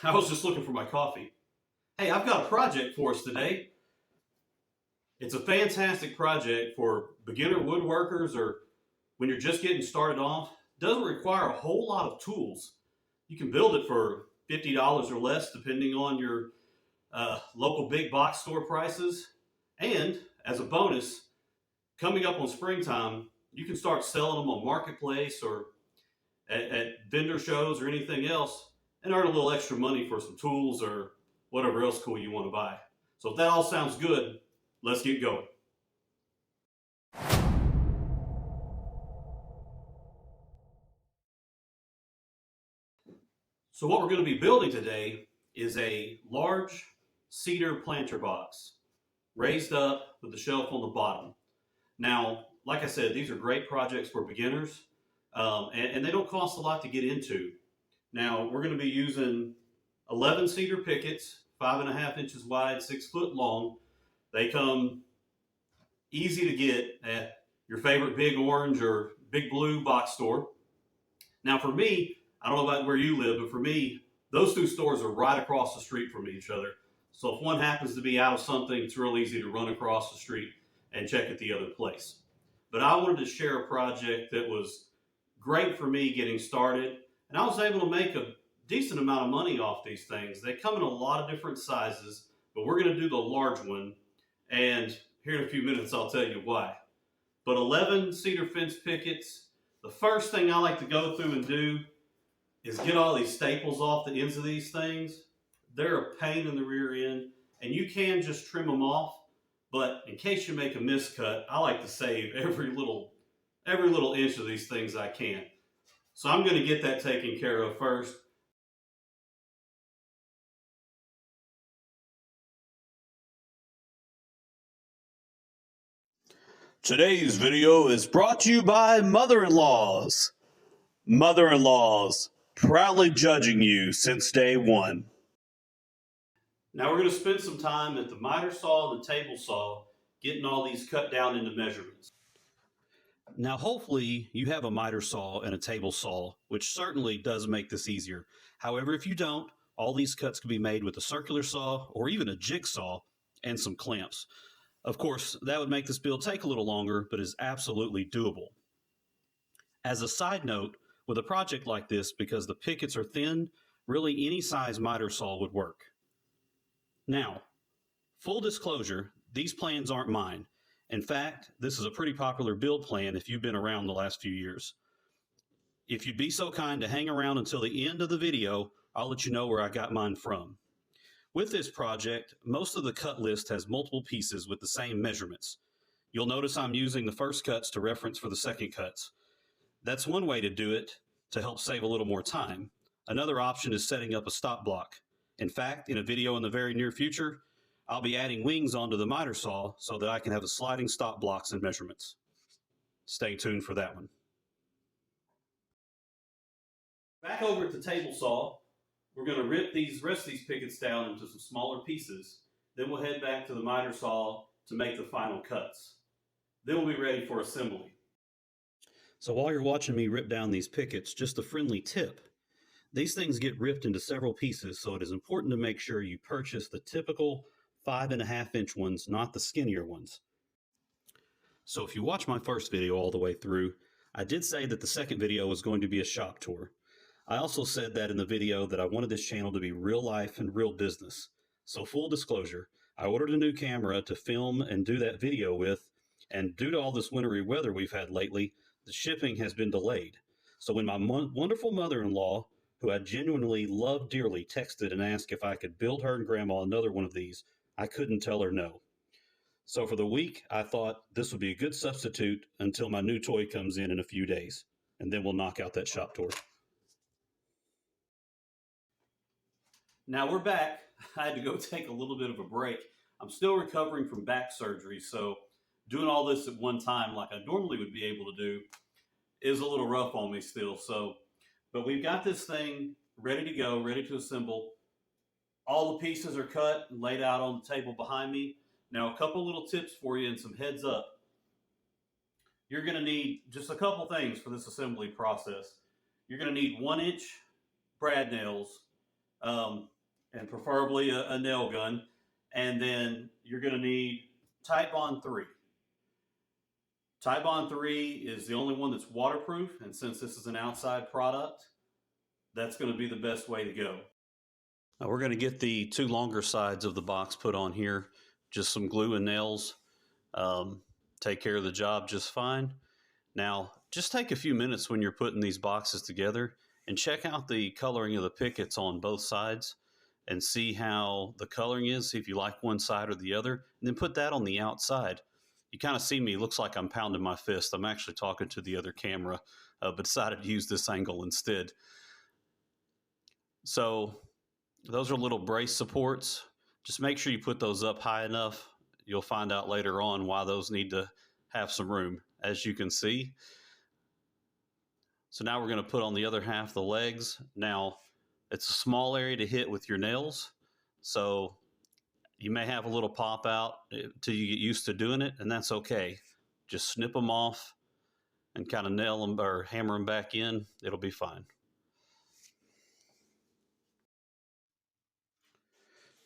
I was just looking for my coffee. Hey, I've got a project for us today. It's a fantastic project for beginner woodworkers or when you're just getting started off. Doesn't require a whole lot of tools. You can build it for $50 or less depending on your local big box store prices. And as a bonus, coming up on springtime, you can start selling them on Marketplace or at vendor shows or anything else and earn a little extra money for some tools or whatever else cool you want to buy. So if that all sounds good, let's get going. So what we're going to be building today is a large cedar planter box raised up with the shelf on the bottom. Now, like I said, these are great projects for beginners and they don't cost a lot to get into. Now, we're going to be using 11 cedar pickets, 5.5 inches wide, 6 foot long. They come easy to get at your favorite Big Orange or Big Blue box store. Now for me, I don't know about where you live, but for me, those two stores are right across the street from each other. So if one happens to be out of something, it's real easy to run across the street and check at the other place. But I wanted to share a project that was great for me getting started, and I was able to make a decent amount of money off these things. They come in a lot of different sizes, but we're going to do the large one, and here in a few minutes I'll tell you why. But 11 cedar fence pickets. The first thing I like to go through and do is get all these staples off the ends of these things. They're a pain in the rear end, and you can just trim them off, but in case you make a miscut, I like to save every little inch of these things I can. So I'm going to get that taken care of first. Today's video is brought to you by mother-in-laws. Mother-in-laws, proudly judging you since day one. Now we're going to spend some time at the miter saw and the table saw getting all these cut down into measurements. Now hopefully you have a miter saw and a table saw, which certainly does make this easier. However, if you don't, all these cuts can be made with a circular saw or even a jigsaw and some clamps. Of course, that would make this build take a little longer, but is absolutely doable. As a side note, with a project like this, because the pickets are thin, really any size miter saw would work. Now, full disclosure, these plans aren't mine. In fact, this is a pretty popular build plan if you've been around the last few years. If you'd be so kind to hang around until the end of the video, I'll let you know where I got mine from. With this project, most of the cut list has multiple pieces with the same measurements. You'll notice I'm using the first cuts to reference for the second cuts. That's one way to do it to help save a little more time. Another option is setting up a stop block. In fact, in a video in the very near future, I'll be adding wings onto the miter saw so that I can have a sliding stop blocks and measurements. Stay tuned for that one. Back over at the table saw, we're going to rip the rest of these pickets down into some smaller pieces. Then we'll head back to the miter saw to make the final cuts. Then we'll be ready for assembly. So while you're watching me rip down these pickets, just a friendly tip. These things get ripped into several pieces, so it is important to make sure you purchase the typical 5.5 inch ones, not the skinnier ones. So if you watch my first video all the way through, I did say that the second video was going to be a shop tour. I also said that in the video that I wanted this channel to be real life and real business. So full disclosure, I ordered a new camera to film and do that video with, and due to all this wintry weather we've had lately, the shipping has been delayed. So when my wonderful mother-in-law, who I genuinely love dearly, texted and asked if I could build her and Grandma another one of these, I couldn't tell her no. So for the week, I thought this would be a good substitute until my new toy comes in a few days, and then we'll knock out that shop tour. Now we're back. I had to go take a little bit of a break. I'm still recovering from back surgery, so doing all this at one time like I normally would be able to do is a little rough on me still. But we've got this thing ready to go, ready to assemble. All the pieces are cut and laid out on the table behind me. Now a couple little tips for you and some heads up. You're going to need just a couple things for this assembly process. You're going to need 1-inch brad nails. and preferably a nail gun. And then you're going to need Titebond 3. Titebond 3 is the only one that's waterproof, and since this is an outside product, that's going to be the best way to go. Now we're going to get the two longer sides of the box put on here, just some glue and nails. Take care of the job just fine. Now, just take a few minutes when you're putting these boxes together and check out the coloring of the pickets on both sides and see how the coloring is, see if you like one side or the other, and then put that on the outside. You kind of see me, looks like I'm pounding my fist. I'm actually talking to the other camera, but decided to use this angle instead. So those are little brace supports. Just make sure you put those up high enough. You'll find out later on why those need to have some room, as you can see. So now we're going to put on the other half of the legs. Now, it's a small area to hit with your nails, so you may have a little pop out until you get used to doing it, and that's okay. Just snip them off and kind of nail them or hammer them back in. It'll be fine.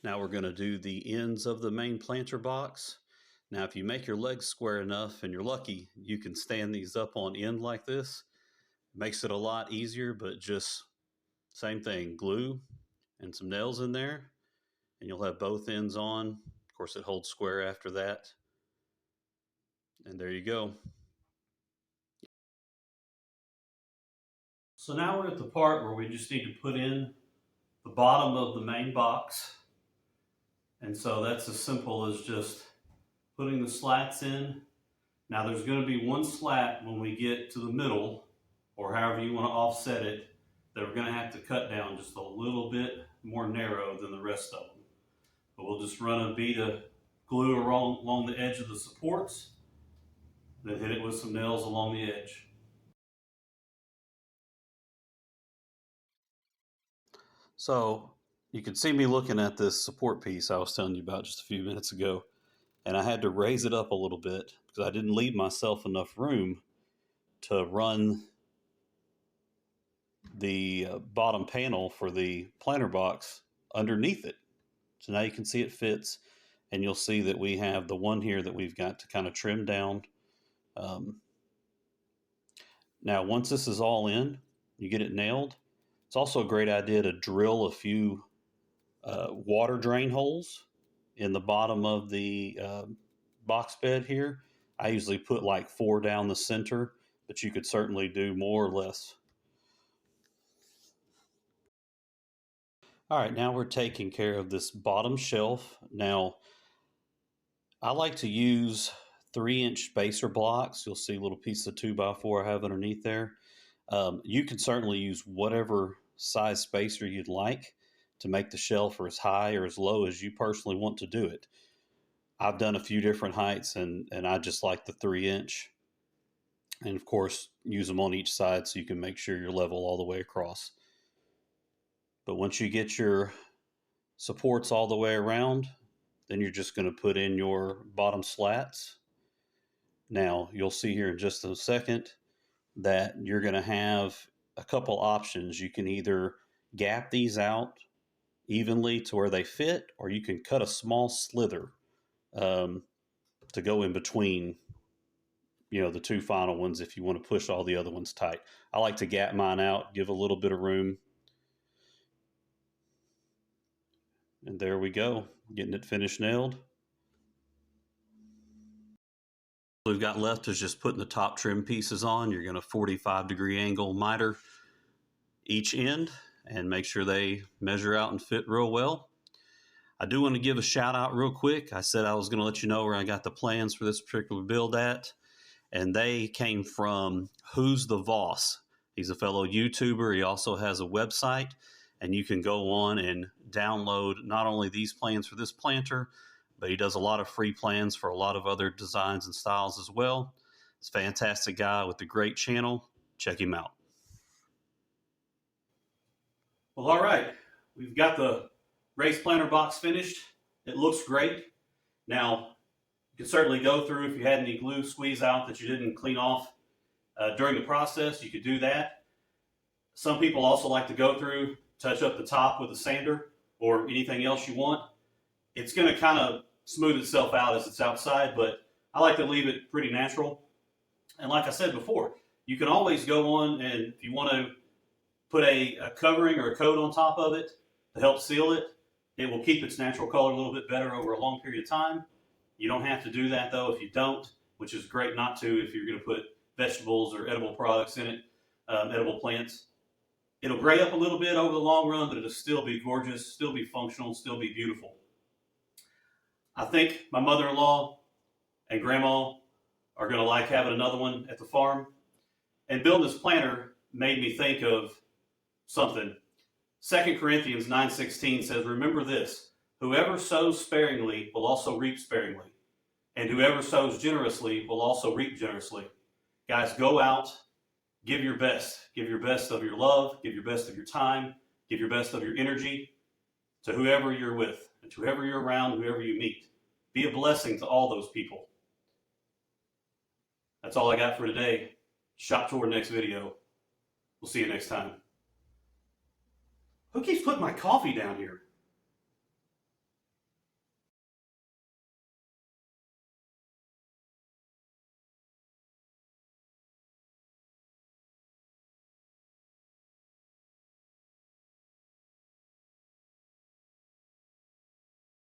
Now we're going to do the ends of the main planter box. Now, if you make your legs square enough and you're lucky, you can stand these up on end like this. It makes it a lot easier, but just same thing, glue and some nails in there, and you'll have both ends on. Of course, it holds square after that. And there you go. So now we're at the part where we just need to put in the bottom of the main box. And so that's as simple as just putting the slats in. Now there's going to be one slat when we get to the middle, or however you want to offset it, that we're going to have to cut down just a little bit more narrow than the rest of them. But we'll just run a bead of glue along the edge of the supports, then hit it with some nails along the edge. So you can see me looking at this support piece I was telling you about just a few minutes ago, and I had to raise it up a little bit because I didn't leave myself enough room to run the bottom panel for the planter box underneath it. So now you can see it fits, and you'll see that we have the one here that we've got to kind of trim down. Now, once this is all in, you get it nailed. It's also a great idea to drill a few water drain holes in the bottom of the box bed here. I usually put like 4 down the center, but you could certainly do more or less. All right, now we're taking care of this bottom shelf. Now, I like to use 3-inch spacer blocks. You'll see a little piece of 2x4 I have underneath there. You can certainly use whatever size spacer you'd like to make the shelf or as high or as low as you personally want to do it. I've done a few different heights, and I just like the 3-inch. And of course, use them on each side so you can make sure you're level all the way across. But once you get your supports all the way around, then you're just going to put in your bottom slats. Now, you'll see here in just a second that you're going to have a couple options. You can either gap these out evenly to where they fit, or you can cut a small slither to go in between, the two final ones if you want to push all the other ones tight. I like to gap mine out, give a little bit of room. And there we go, getting it finished nailed. What we've got left is just putting the top trim pieces on. You're going to 45-degree angle miter each end and make sure they measure out and fit real well. I do want to give a shout out real quick. I said I was going to let you know where I got the plans for this particular build at, and they came from Who's the Voss. He's a fellow YouTuber. He also has a website, and you can go on and download not only these plans for this planter, but he does a lot of free plans for a lot of other designs and styles as well. He's a fantastic guy with a great channel. Check him out. Well, all right. We've got the raised planter box finished. It looks great. Now, you can certainly go through if you had any glue squeeze out that you didn't clean off during the process. You could do that. Some people also like to go through, touch up the top with a sander. or anything else you want, it's going to kind of smooth itself out as it's outside, but I like to leave it pretty natural. And like I said before, you can always go on and if you want to put a covering or a coat on top of it to help seal it, it will keep its natural color a little bit better over a long period of time. You don't have to do that though if you don't, which is great not to if you're going to put vegetables or edible products in it, edible plants. It'll gray up a little bit over the long run, but it'll still be gorgeous, still be functional, still be beautiful. I think my mother-in-law and grandma are going to like having another one at the farm. And building this planter made me think of something. 2 Corinthians 9:16 says, remember this, whoever sows sparingly will also reap sparingly, and whoever sows generously will also reap generously. Guys, go out, give your best. Give your best of your love, give your best of your time, give your best of your energy to whoever you're with, and to whoever you're around, whoever you meet. Be a blessing to all those people. That's all I got for today. Shop toward next video. We'll see you next time. Who keeps putting my coffee down here?